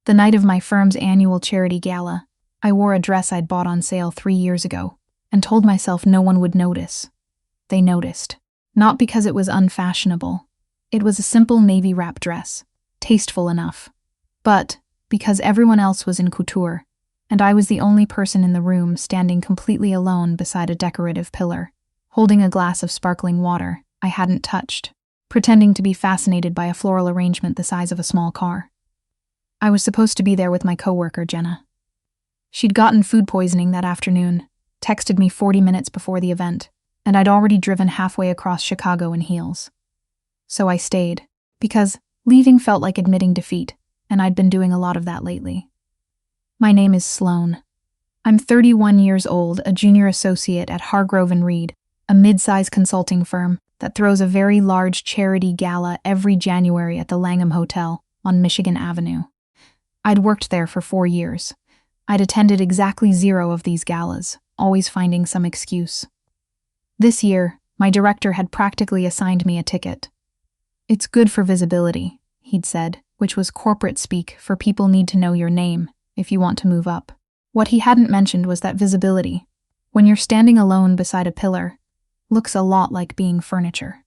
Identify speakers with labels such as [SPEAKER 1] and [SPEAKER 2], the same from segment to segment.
[SPEAKER 1] The night of my firm's annual charity gala, I wore a dress I'd bought on sale 3 years ago and told myself no one would notice. They noticed. Not because it was unfashionable. It was a simple navy wrap dress, tasteful enough. But because everyone else was in couture, and I was the only person in the room standing completely alone beside a decorative pillar, holding a glass of sparkling water I hadn't touched, pretending to be fascinated by a floral arrangement the size of a small car. I was supposed to be there with my coworker, Jenna. She'd gotten food poisoning that afternoon, texted me 40 minutes before the event, and I'd already driven halfway across Chicago in heels. So I stayed, because leaving felt like admitting defeat, and I'd been doing a lot of that lately. My name is Sloane. I'm 31 years old, a junior associate at Hargrove & Reed, a mid-size consulting firm that throws a very large charity gala every January at the Langham Hotel on Michigan Avenue. I'd worked there for 4 years. I'd attended exactly 0 of these galas, always finding some excuse. This year, my director had practically assigned me a ticket. It's good for visibility, he'd said, which was corporate speak for people need to know your name if you want to move up. What he hadn't mentioned was that visibility, when you're standing alone beside a pillar, looks a lot like being furniture.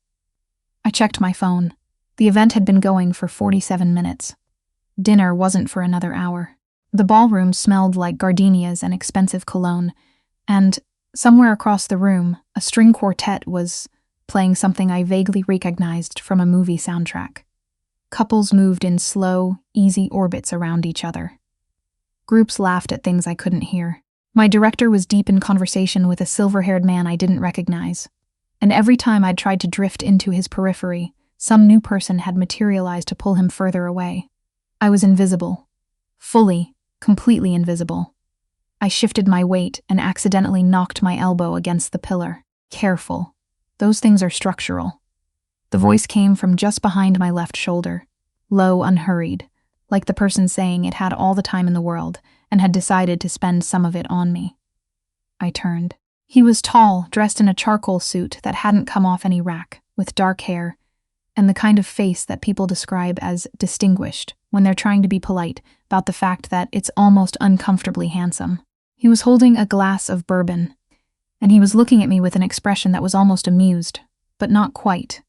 [SPEAKER 1] I checked my phone. The event had been going for 47 minutes. Dinner wasn't for another hour. The ballroom smelled like gardenias and expensive cologne, and somewhere across the room, a string quartet was playing something I vaguely recognized from a movie soundtrack. Couples moved in slow, easy orbits around each other. Groups laughed at things I couldn't hear. My director was deep in conversation with a silver-haired man I didn't recognize, and every time I'd tried to drift into his periphery, some new person had materialized to pull him further away. I was invisible. Fully, completely invisible. I shifted my weight and accidentally knocked my elbow against the pillar. Careful. Those things are structural. The voice came from just behind my left shoulder, low, unhurried, like the person saying it had all the time in the world and had decided to spend some of it on me. I turned. He was tall, dressed in a charcoal suit that hadn't come off any rack, with dark hair, and the kind of face that people describe as distinguished when they're trying to be polite about the fact that it's almost uncomfortably handsome. He was holding a glass of bourbon, and he was looking at me with an expression that was almost amused, but not quite,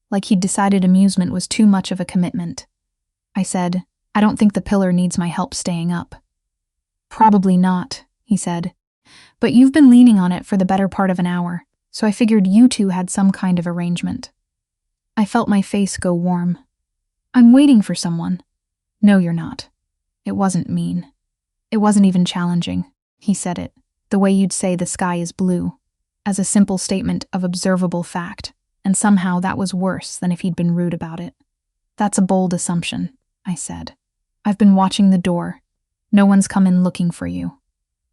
[SPEAKER 1] like he'd decided amusement was too much of a commitment. I said, "I don't think the pillar needs my help staying up." "Probably not," he said, "but you've been leaning on it for the better part of an hour, so I figured you two had some kind of arrangement." I felt my face go warm. "I'm waiting for someone." "No, you're not." It wasn't mean. It wasn't even challenging. He said it, the way you'd say the sky is blue, as a simple statement of observable fact, and somehow that was worse than if he'd been rude about it. "That's a bold assumption," I said. "I've been watching the door. No one's come in looking for you."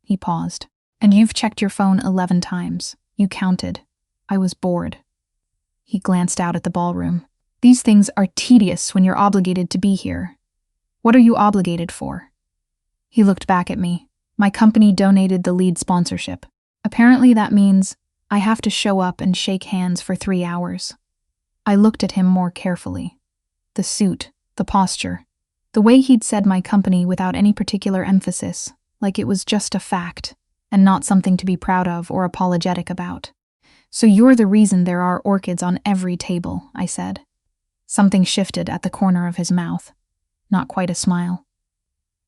[SPEAKER 1] He paused. "And you've checked your phone 11 times. You counted." I was bored. He glanced out at the ballroom. "These things are tedious when you're obligated to be here. What are you obligated for?" He looked back at me. "My company donated the lead sponsorship. Apparently that means I have to show up and shake hands for 3 hours." I looked at him more carefully. The suit, the posture, the way he'd said my company without any particular emphasis, like it was just a fact, and not something to be proud of or apologetic about. "So you're the reason there are orchids on every table," I said. Something shifted at the corner of his mouth. Not quite a smile.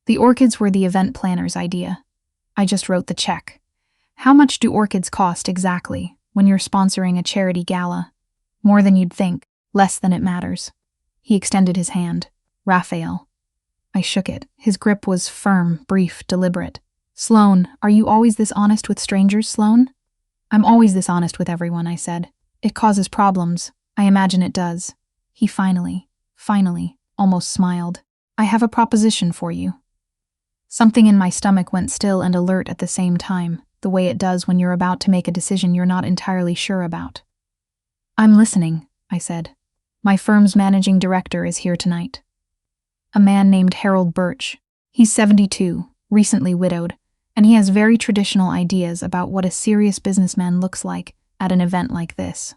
[SPEAKER 1] "The orchids were the event planner's idea. I just wrote the check. How much do orchids cost exactly when you're sponsoring a charity gala? More than you'd think, less than it matters." He extended his hand. "Raphael." I shook it. His grip was firm, brief, deliberate. "Sloane, are you always this honest with strangers, Sloane?" "I'm always this honest with everyone," I said. "It causes problems. I imagine it does." He finally, almost smiled. "I have a proposition for you." Something in my stomach went still and alert at the same time, the way it does when you're about to make a decision you're not entirely sure about. "I'm listening," I said. "My firm's managing director is here tonight. A man named Harold Birch. He's 72, recently widowed, and he has very traditional ideas about what a serious businessman looks like at an event like this."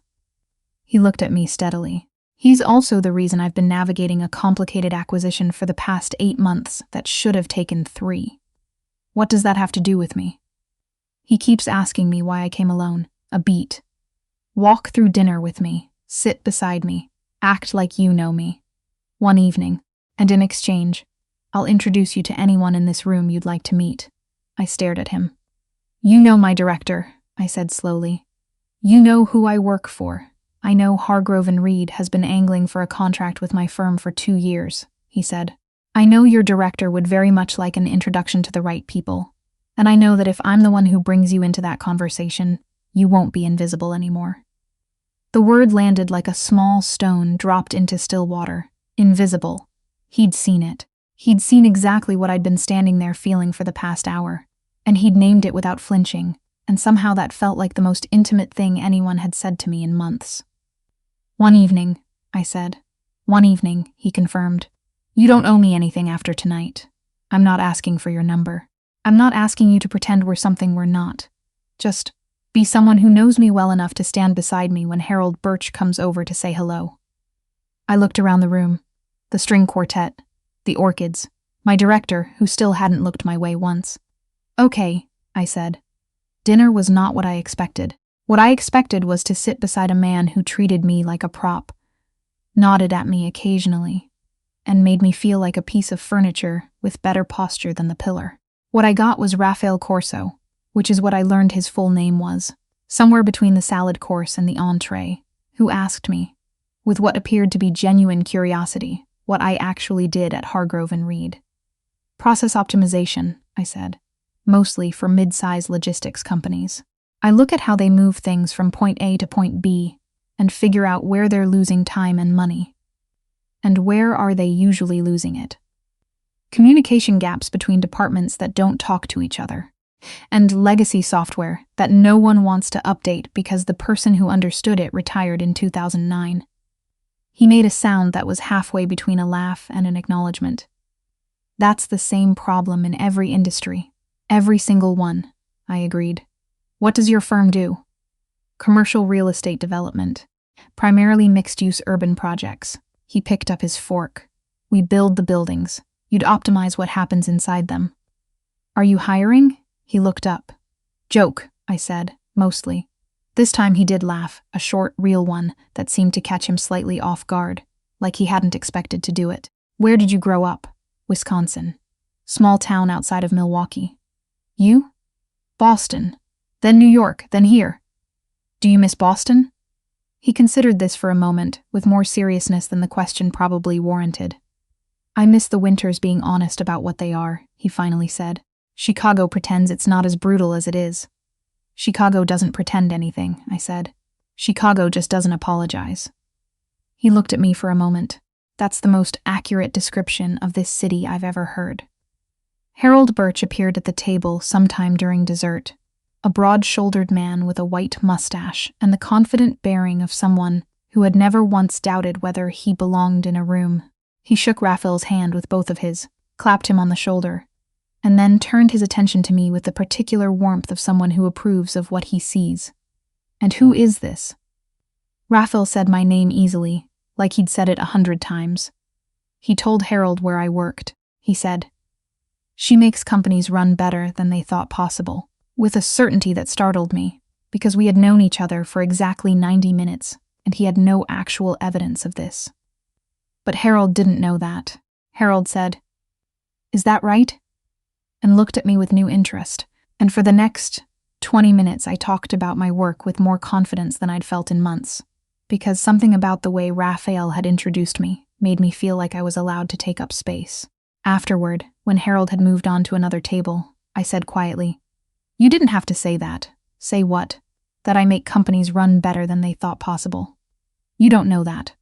[SPEAKER 1] He looked at me steadily. He's also the reason I've been navigating a complicated acquisition for the past 8 months that should have taken 3. What does that have to do with me? He keeps asking me why I came alone. A beat. Walk through dinner with me. Sit beside me. Act like you know me. One evening, and in exchange, I'll introduce you to anyone in this room you'd like to meet. I stared at him. You know my director, I said slowly. You know who I work for. I know Hargrove and Reed has been angling for a contract with my firm for 2 years, he said. I know your director would very much like an introduction to the right people, and I know that if I'm the one who brings you into that conversation, you won't be invisible anymore. The word landed like a small stone dropped into still water. Invisible. He'd seen it. He'd seen exactly what I'd been standing there feeling for the past hour, and he'd named it without flinching, and somehow that felt like the most intimate thing anyone had said to me in months. One evening, I said. One evening, he confirmed. You don't owe me anything after tonight. I'm not asking for your number. I'm not asking you to pretend we're something we're not. Just be someone who knows me well enough to stand beside me when Harold Birch comes over to say hello. I looked around the room. The string quartet, the orchids, my director, who still hadn't looked my way once. Okay, I said. Dinner was not what I expected. What I expected was to sit beside a man who treated me like a prop, nodded at me occasionally, and made me feel like a piece of furniture with better posture than the pillar. What I got was Raphael Corso, which is what I learned his full name was, somewhere between the salad course and the entree, who asked me, with what appeared to be genuine curiosity, what I actually did at Hargrove and Reed. Process optimization, I said, mostly for mid-size logistics companies. I look at how they move things from point A to point B and figure out where they're losing time and money. And where are they usually losing it? Communication gaps between departments that don't talk to each other, and legacy software that no one wants to update because the person who understood it retired in 2009. He made a sound that was halfway between a laugh and an acknowledgement. That's the same problem in every industry. Every single one, I agreed. What does your firm do? Commercial real estate development, primarily mixed-use urban projects. He picked up his fork. We build the buildings. You'd optimize what happens inside them. Are you hiring? He looked up. Joke, I said, mostly. This time he did laugh, a short, real one that seemed to catch him slightly off guard, like he hadn't expected to do it. Where did you grow up? Wisconsin. Small town outside of Milwaukee. You? Boston. Then New York, then here. Do you miss Boston? He considered this for a moment, with more seriousness than the question probably warranted. I miss the winters being honest about what they are, he finally said. Chicago pretends it's not as brutal as it is. Chicago doesn't pretend anything, I said. Chicago just doesn't apologize. He looked at me for a moment. That's the most accurate description of this city I've ever heard. Harold Birch appeared at the table sometime during dessert, a broad-shouldered man with a white mustache and the confident bearing of someone who had never once doubted whether he belonged in a room. He shook Raphael's hand with both of his, clapped him on the shoulder, and then turned his attention to me with the particular warmth of someone who approves of what he sees. And who is this? Raphael said my name easily, like he'd said it 100 times. He told Harold where I worked. He said, She makes companies run better than they thought possible, with a certainty that startled me, because we had known each other for exactly 90 minutes, and he had no actual evidence of this. But Harold didn't know that. Harold said, Is that right? And looked at me with new interest, and for the next 20 minutes I talked about my work with more confidence than I'd felt in months, because something about the way Raphael had introduced me made me feel like I was allowed to take up space. Afterward, when Harold had moved on to another table, I said quietly, You didn't have to say that. Say what? That I make companies run better than they thought possible. You don't know that.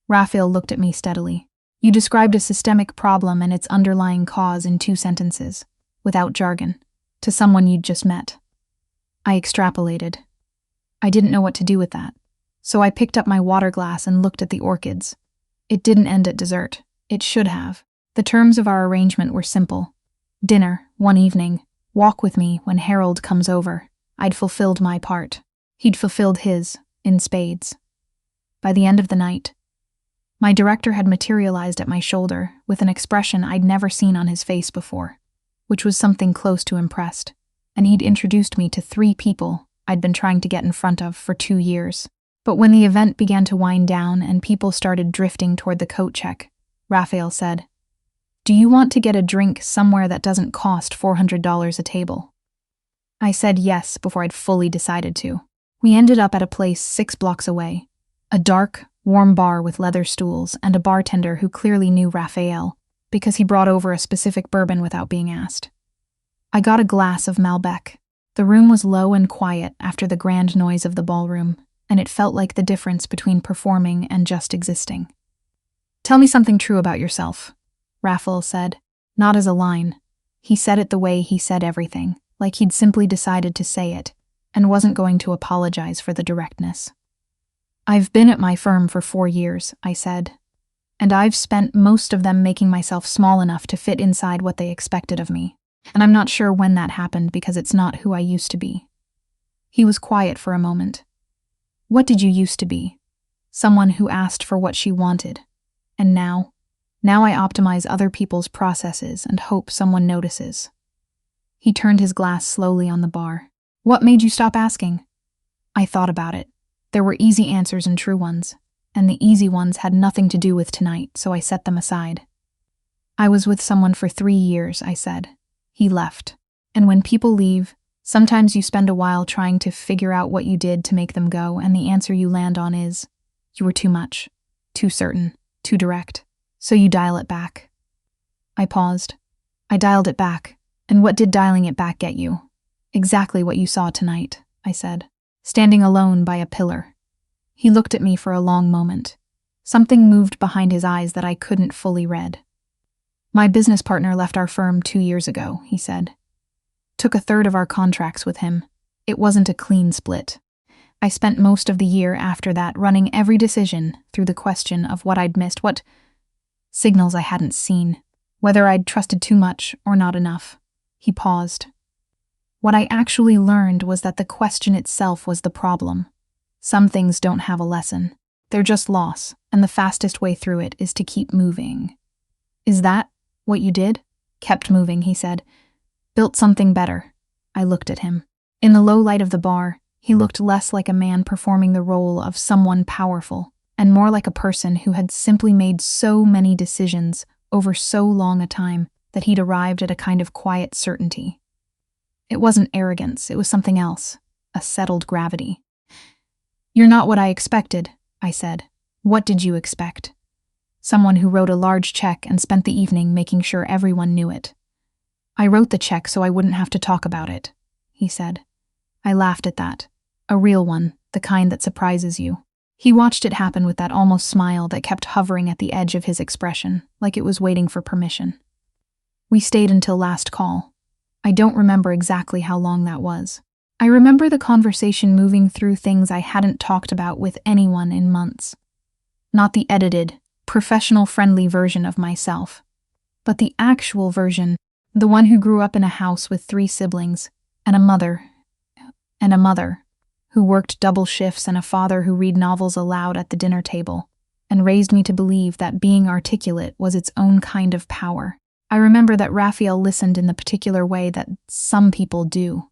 [SPEAKER 1] Raphael looked at me steadily. You described a systemic problem and its underlying cause in 2 sentences, without jargon, to someone you'd just met. I extrapolated. I didn't know what to do with that, so I picked up my water glass and looked at the orchids. It didn't end at dessert. It should have. The terms of our arrangement were simple. Dinner, one evening. Walk with me when Harold comes over. I'd fulfilled my part. He'd fulfilled his, in spades. By the end of the night, My director had materialized at my shoulder with an expression I'd never seen on his face before, which was something close to impressed, and he'd introduced me to 3 people I'd been trying to get in front of for 2 years. But when the event began to wind down and people started drifting toward the coat check, Raphael said, "Do you want to get a drink somewhere that doesn't cost $400 a table?" I said yes before I'd fully decided to. We ended up at a place 6 blocks away, a dark, warm bar with leather stools and a bartender who clearly knew Raphael because he brought over a specific bourbon without being asked. I got a glass of Malbec. The room was low and quiet after the grand noise of the ballroom, and it felt like the difference between performing and just existing. "Tell me something true about yourself," Raphael said, not as a line. He said it the way he said everything, like he'd simply decided to say it, and wasn't going to apologize for the directness. "I've been at my firm for 4 years," I said, "and I've spent most of them making myself small enough to fit inside what they expected of me. And I'm not sure when that happened because it's not who I used to be." He was quiet for a moment. "What did you used to be?" "Someone who asked for what she wanted. And now I optimize other people's processes and hope someone notices." He turned his glass slowly on the bar. "What made you stop asking?" I thought about it. There were easy answers and true ones, and the easy ones had nothing to do with tonight, so I set them aside. "I was with someone for 3 years," I said. He left. And when people leave, sometimes you spend a while trying to figure out what you did to make them go, and the answer you land on is, you were too much, too certain, too direct. So you dial it back. I paused. I dialed it back. And what did dialing it back get you? Exactly what you saw tonight, I said, standing alone by a pillar. He looked at me for a long moment. Something moved behind his eyes that I couldn't fully read. "My business partner left our firm 2 years ago," he said. "Took a third of our contracts with him. It wasn't a clean split. I spent most of the year after that running every decision through the question of what I'd missed, what signals I hadn't seen, whether I'd trusted too much or not enough." He paused. "What I actually learned was that the question itself was the problem. Some things don't have a lesson. They're just loss, and the fastest way through it is to keep moving." "Is that what you did?" "Kept moving," he said. "Built something better." I looked at him. In the low light of the bar, he looked less like a man performing the role of someone powerful, and more like a person who had simply made so many decisions over so long a time that he'd arrived at a kind of quiet certainty. It wasn't arrogance, it was something else, a settled gravity. "You're not what I expected," I said. "What did you expect?" "Someone who wrote a large check and spent the evening making sure everyone knew it." "I wrote the check so I wouldn't have to talk about it," he said. I laughed at that. A real one, the kind that surprises you. He watched it happen with that almost smile that kept hovering at the edge of his expression, like it was waiting for permission. We stayed until last call. I don't remember exactly how long that was. I remember the conversation moving through things I hadn't talked about with anyone in months. Not the edited, professional-friendly version of myself, but the actual version, the one who grew up in a house with 3 siblings, and a mother who worked double shifts and a father who read novels aloud at the dinner table, and raised me to believe that being articulate was its own kind of power. I remember that Raphael listened in the particular way that some people do,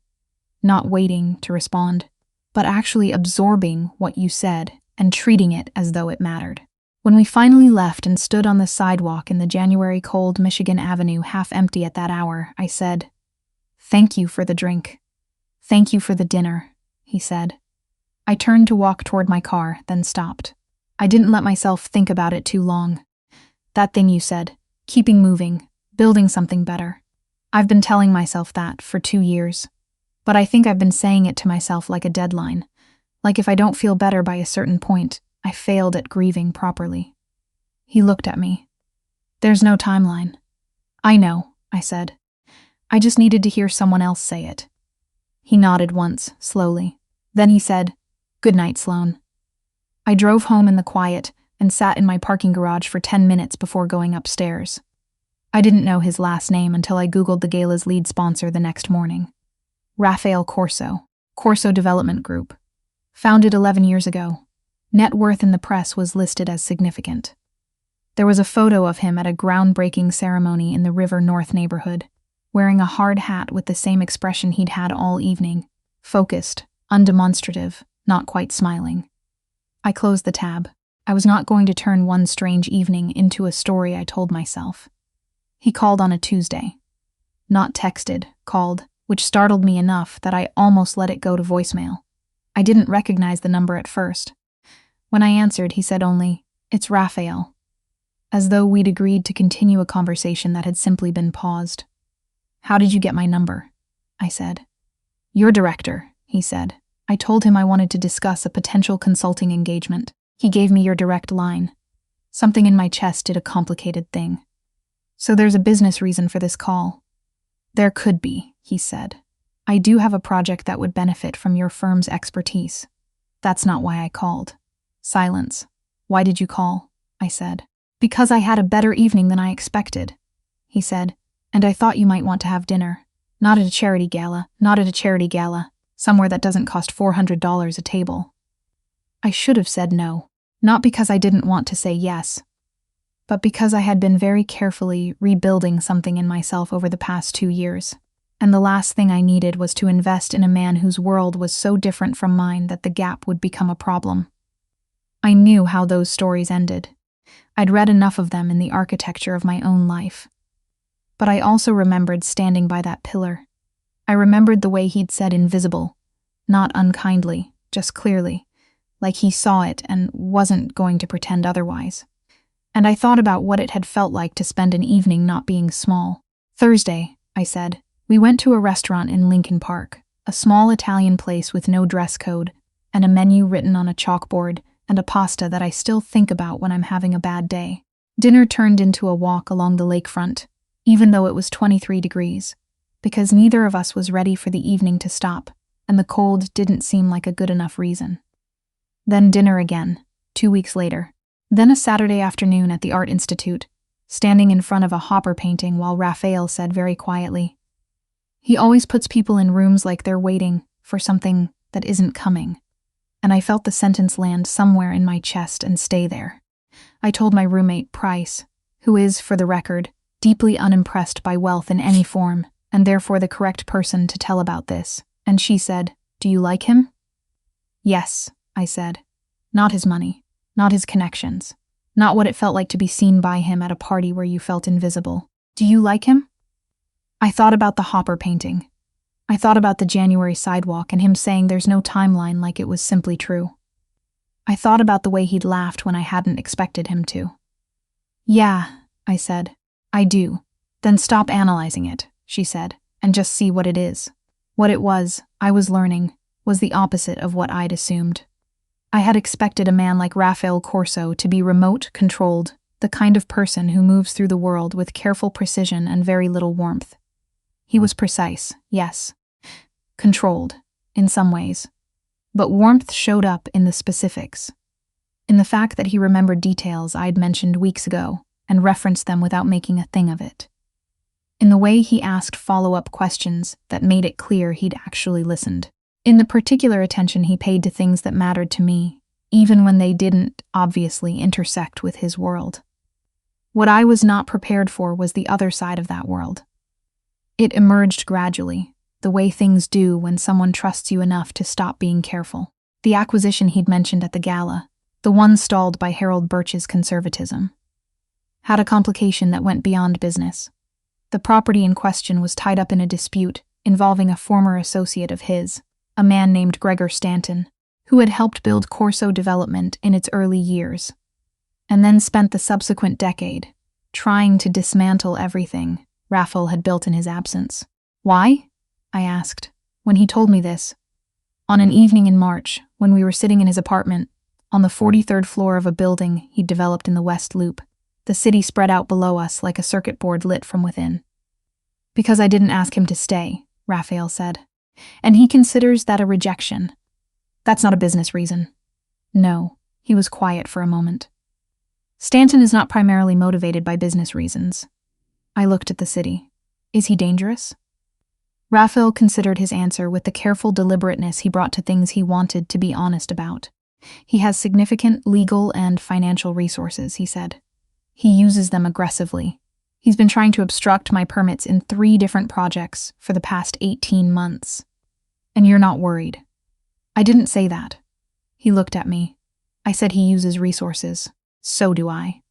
[SPEAKER 1] not waiting to respond, but actually absorbing what you said and treating it as though it mattered. When we finally left and stood on the sidewalk in the January cold Michigan Avenue half empty at that hour, I said, "Thank you for the drink. Thank you for the dinner," he said. I turned to walk toward my car, then stopped. I didn't let myself think about it too long. "That thing you said, keeping moving, building something better. I've been telling myself that for 2 years. But I think I've been saying it to myself like a deadline. Like if I don't feel better by a certain point, I failed at grieving properly." He looked at me. "There's no timeline." "I know," I said. "I just needed to hear someone else say it." He nodded once, slowly. Then he said, "Good night, Sloan." I drove home in the quiet and sat in my parking garage for 10 minutes before going upstairs. I didn't know his last name until I Googled the Gala's lead sponsor the next morning. Raphael Corso Development Group. Founded 11 years ago. Net worth in the press was listed as significant. There was a photo of him at a groundbreaking ceremony in the River North neighborhood, wearing a hard hat with the same expression he'd had all evening, focused, undemonstrative, not quite smiling. I closed the tab. I was not going to turn one strange evening into a story I told myself. He called on a Tuesday. Not texted, called, which startled me enough that I almost let it go to voicemail. I didn't recognize the number at first. When I answered, he said only, "It's Raphael," as though we'd agreed to continue a conversation that had simply been paused. "How did you get my number?" I said. "Your director," he said. I told him I wanted to discuss a potential consulting engagement. He gave me your direct line. Something in my chest did a complicated thing. "So there's a business reason for this call." "There could be," he said. "I do have a project that would benefit from your firm's expertise. That's not why I called." Silence. "Why did you call?" I said. "Because I had a better evening than I expected," he said, "and I thought you might want to have dinner. Not at a charity gala, somewhere that doesn't cost $400 a table." I should have said no, not because I didn't want to say yes, but because I had been very carefully rebuilding something in myself over the past 2 years, and the last thing I needed was to invest in a man whose world was so different from mine that the gap would become a problem. I knew how those stories ended. I'd read enough of them in the architecture of my own life. But I also remembered standing by that pillar. I remembered the way he'd said invisible, not unkindly, just clearly, like he saw it and wasn't going to pretend otherwise. And I thought about what it had felt like to spend an evening not being small. "Thursday," I said, "we went to a restaurant in Lincoln Park, a small Italian place with no dress code, and a menu written on a chalkboard, and a pasta that I still think about when I'm having a bad day. Dinner turned into a walk along the lakefront, even though it was 23 degrees, because neither of us was ready for the evening to stop, and the cold didn't seem like a good enough reason. Then dinner again, 2 weeks later. Then a Saturday afternoon at the Art Institute, standing in front of a Hopper painting while Raphael said very quietly, "He always puts people in rooms like they're waiting for something that isn't coming." And I felt the sentence land somewhere in my chest and stay there. I told my roommate, Price, who is, for the record, deeply unimpressed by wealth in any form, and therefore the correct person to tell about this, and she said, "Do you like him?" "Yes," I said. "Not his money, not his connections, not what it felt like to be seen by him at a party where you felt invisible. Do you like him?" I thought about the Hopper painting. I thought about the January sidewalk and him saying there's no timeline like it was simply true. I thought about the way he'd laughed when I hadn't expected him to. "Yeah," I said, "I do." "Then stop analyzing it," she said, "and just see what it is." What it was, I was learning, was the opposite of what I'd assumed. I had expected a man like Raphael Corso to be remote, controlled, the kind of person who moves through the world with careful precision and very little warmth. He was precise, yes. Controlled, in some ways. But warmth showed up in the specifics. In the fact that he remembered details I'd mentioned weeks ago and referenced them without making a thing of it. In the way he asked follow-up questions that made it clear he'd actually listened. In the particular attention he paid to things that mattered to me, even when they didn't, obviously, intersect with his world. What I was not prepared for was the other side of that world. It emerged gradually, the way things do when someone trusts you enough to stop being careful. The acquisition he'd mentioned at the gala, the one stalled by Harold Birch's conservatism, had a complication that went beyond business. The property in question was tied up in a dispute involving a former associate of his, a man named Gregor Stanton, who had helped build Corso Development in its early years, and then spent the subsequent decade trying to dismantle everything Raphael had built in his absence. "Why?" I asked, when he told me this. On an evening in March, when we were sitting in his apartment, on the 43rd floor of a building he'd developed in the West Loop, the city spread out below us like a circuit board lit from within. "Because I didn't ask him to stay," Raphael said. "And he considers that a rejection. That's not a business reason." "No." He was quiet for a moment. "Stanton is not primarily motivated by business reasons." I looked at the city. "Is he dangerous?" Raphael considered his answer with the careful deliberateness he brought to things he wanted to be honest about. "He has significant legal and financial resources," he said. He uses them aggressively. He's been trying to obstruct my permits in 3 different projects for the past 18 months. And you're not worried. I didn't say that. He looked at me. I said he uses resources. So do I.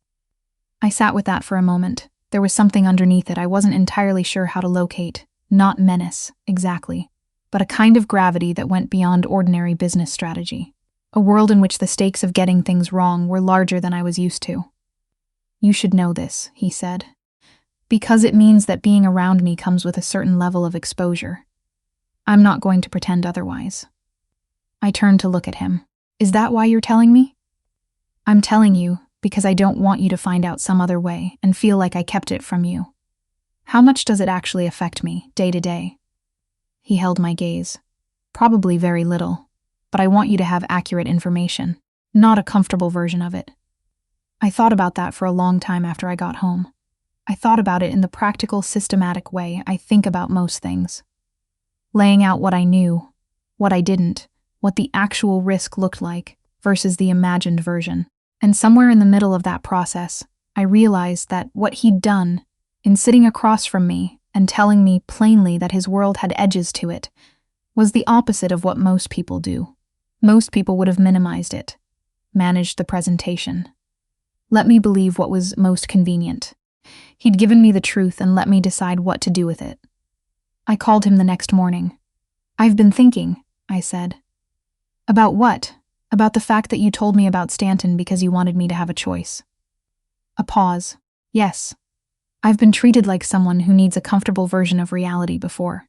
[SPEAKER 1] I sat with that for a moment. There was something underneath it I wasn't entirely sure how to locate. Not menace, exactly, but a kind of gravity that went beyond ordinary business strategy. A world in which the stakes of getting things wrong were larger than I was used to. You should know this, he said, because it means that being around me comes with a certain level of exposure. I'm not going to pretend otherwise. I turned to look at him. Is that why you're telling me? I'm telling you because I don't want you to find out some other way and feel like I kept it from you. How much does it actually affect me, day to day? He held my gaze. Probably very little, but I want you to have accurate information, not a comfortable version of it. I thought about that for a long time after I got home. I thought about it in the practical, systematic way I think about most things. Laying out what I knew, what I didn't, what the actual risk looked like versus the imagined version. And somewhere in the middle of that process, I realized that what he'd done, in sitting across from me and telling me plainly that his world had edges to it, was the opposite of what most people do. Most people would have minimized it, managed the presentation. Let me believe what was most convenient. He'd given me the truth and let me decide what to do with it. I called him the next morning. I've been thinking, I said. About what? About the fact that you told me about Stanton because you wanted me to have a choice. A pause. Yes. I've been treated like someone who needs a comfortable version of reality before,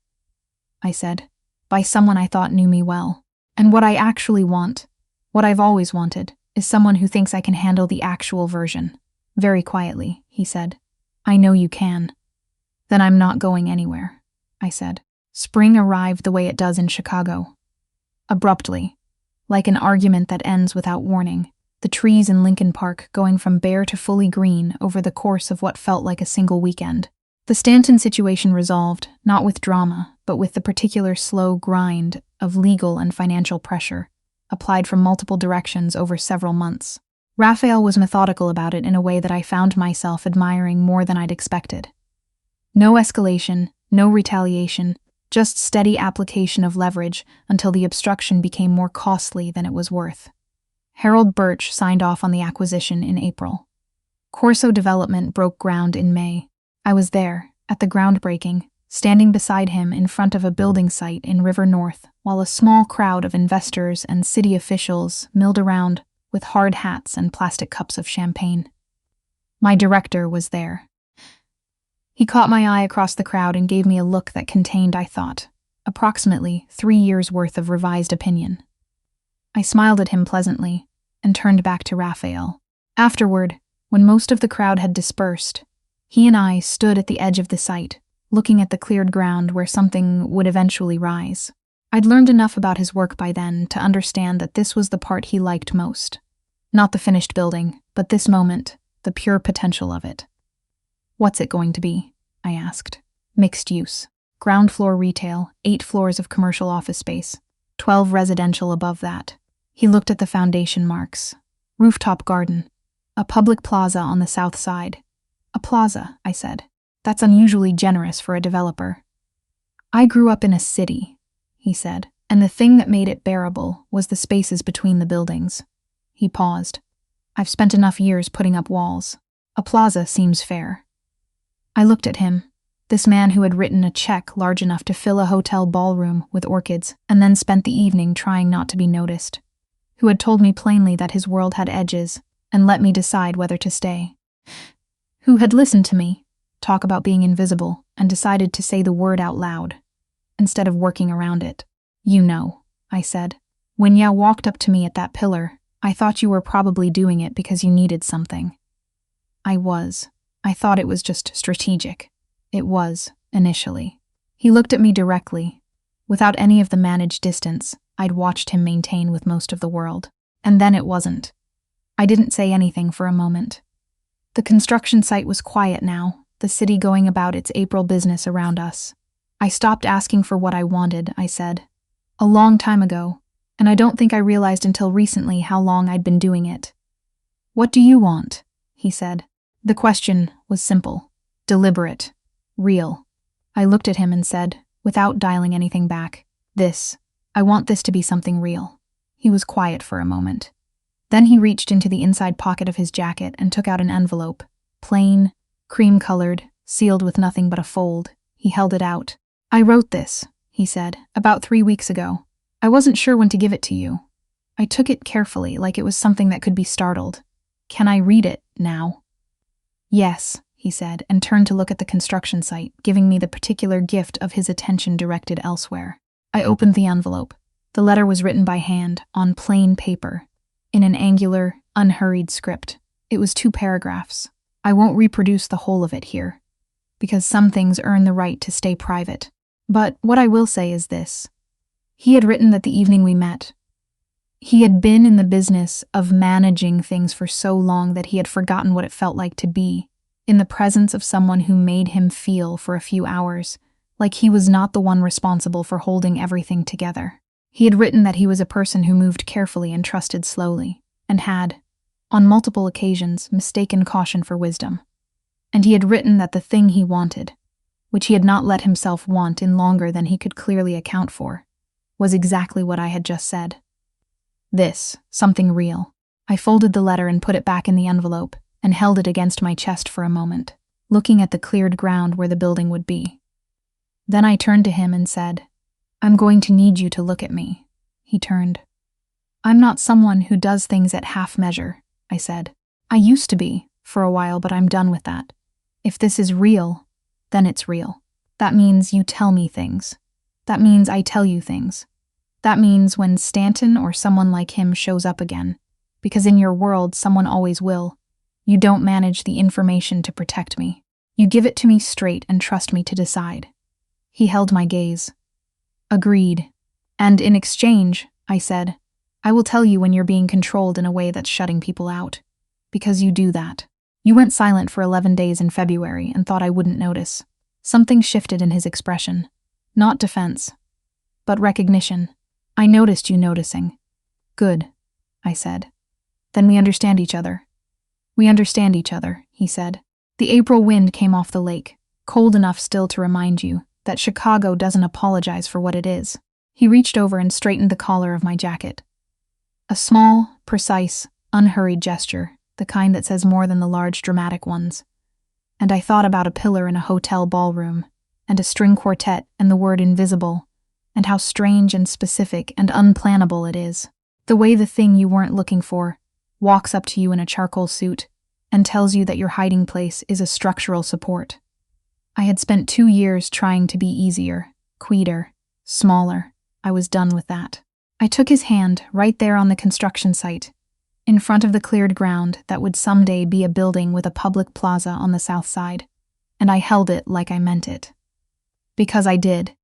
[SPEAKER 1] I said, by someone I thought knew me well. And what I actually want, what I've always wanted, is someone who thinks I can handle the actual version. Very quietly, he said. I know you can. Then I'm not going anywhere, I said. Spring arrived the way it does in Chicago. Abruptly, like an argument that ends without warning, the trees in Lincoln Park going from bare to fully green over the course of what felt like a single weekend. The Stanton situation resolved, not with drama, but with the particular slow grind of legal and financial pressure, applied from multiple directions over several months. Raphael was methodical about it in a way that I found myself admiring more than I'd expected. No escalation, no retaliation, just steady application of leverage until the obstruction became more costly than it was worth. Harold Birch signed off on the acquisition in April. Corso Development broke ground in May. I was there, at the groundbreaking, standing beside him in front of a building site in River North, while a small crowd of investors and city officials milled around with hard hats and plastic cups of champagne. My director was there. He caught my eye across the crowd and gave me a look that contained, I thought, approximately 3 years' worth of revised opinion. I smiled at him pleasantly and turned back to Raphael. Afterward, when most of the crowd had dispersed, he and I stood at the edge of the site, looking at the cleared ground where something would eventually rise. I'd learned enough about his work by then to understand that this was the part he liked most. Not the finished building, but this moment, the pure potential of it. What's it going to be? I asked. Mixed use. Ground floor retail, 8 floors of commercial office space, 12 residential above that. He looked at the foundation marks. Rooftop garden. A public plaza on the south side. A plaza, I said. That's unusually generous for a developer. I grew up in a city, he said, and the thing that made it bearable was the spaces between the buildings. He paused. I've spent enough years putting up walls. A plaza seems fair. I looked at him, this man who had written a check large enough to fill a hotel ballroom with orchids and then spent the evening trying not to be noticed, who had told me plainly that his world had edges and let me decide whether to stay, who had listened to me talk about being invisible and decided to say the word out loud instead of working around it. You know, I said. When Ya walked up to me at that pillar, I thought you were probably doing it because you needed something. I was. I thought it was just strategic. It was, initially. He looked at me directly, without any of the managed distance I'd watched him maintain with most of the world. And then it wasn't. I didn't say anything for a moment. The construction site was quiet now, the city going about its April business around us. I stopped asking for what I wanted, I said. A long time ago, and I don't think I realized until recently how long I'd been doing it. What do you want? He said. The question was simple, deliberate, real. I looked at him and said, without dialing anything back, I want this to be something real. He was quiet for a moment. Then he reached into the inside pocket of his jacket and took out an envelope, plain, cream-colored, sealed with nothing but a fold. He held it out. I wrote this, he said, about 3 weeks ago. I wasn't sure when to give it to you. I took it carefully, like it was something that could be startled. Can I read it now? Yes, he said, and turned to look at the construction site, giving me the particular gift of his attention directed elsewhere. I opened the envelope. The letter was written by hand, on plain paper, in an angular, unhurried script. It was 2 paragraphs. I won't reproduce the whole of it here, because some things earn the right to stay private. But what I will say is this. He had written that the evening we met, he had been in the business of managing things for so long that he had forgotten what it felt like to be in the presence of someone who made him feel for a few hours like he was not the one responsible for holding everything together. He had written that he was a person who moved carefully and trusted slowly, and had, on multiple occasions, mistaken caution for wisdom. And he had written that the thing he wanted, which he had not let himself want in longer than he could clearly account for, was exactly what I had just said. Something real. I folded the letter and put it back in the envelope and held it against my chest for a moment, looking at the cleared ground where the building would be. Then I turned to him and said, I'm going to need you to look at me. He turned. I'm not someone who does things at half measure, I said. I used to be, for a while, but I'm done with that. If this is real, then it's real. That means you tell me things. That means I tell you things. That means when Stanton or someone like him shows up again, because in your world someone always will, you don't manage the information to protect me. You give it to me straight and trust me to decide. He held my gaze. Agreed. And in exchange, I said, I will tell you when you're being controlled in a way that's shutting people out. Because you do that. You went silent for 11 days in February and thought I wouldn't notice. Something shifted in his expression. Not defense, but recognition. I noticed you noticing. Good, I said. Then we understand each other. We understand each other, he said. The April wind came off the lake, cold enough still to remind you that Chicago doesn't apologize for what it is. He reached over and straightened the collar of my jacket. A small, precise, unhurried gesture, the kind that says more than the large dramatic ones. And I thought about a pillar in a hotel ballroom, and a string quartet and the word invisible, and how strange and specific and unplannable it is. The way the thing you weren't looking for walks up to you in a charcoal suit and tells you that your hiding place is a structural support. I had spent 2 years trying to be easier, quieter, smaller. I was done with that. I took his hand right there on the construction site, in front of the cleared ground that would someday be a building with a public plaza on the south side, and I held it like I meant it. Because I did.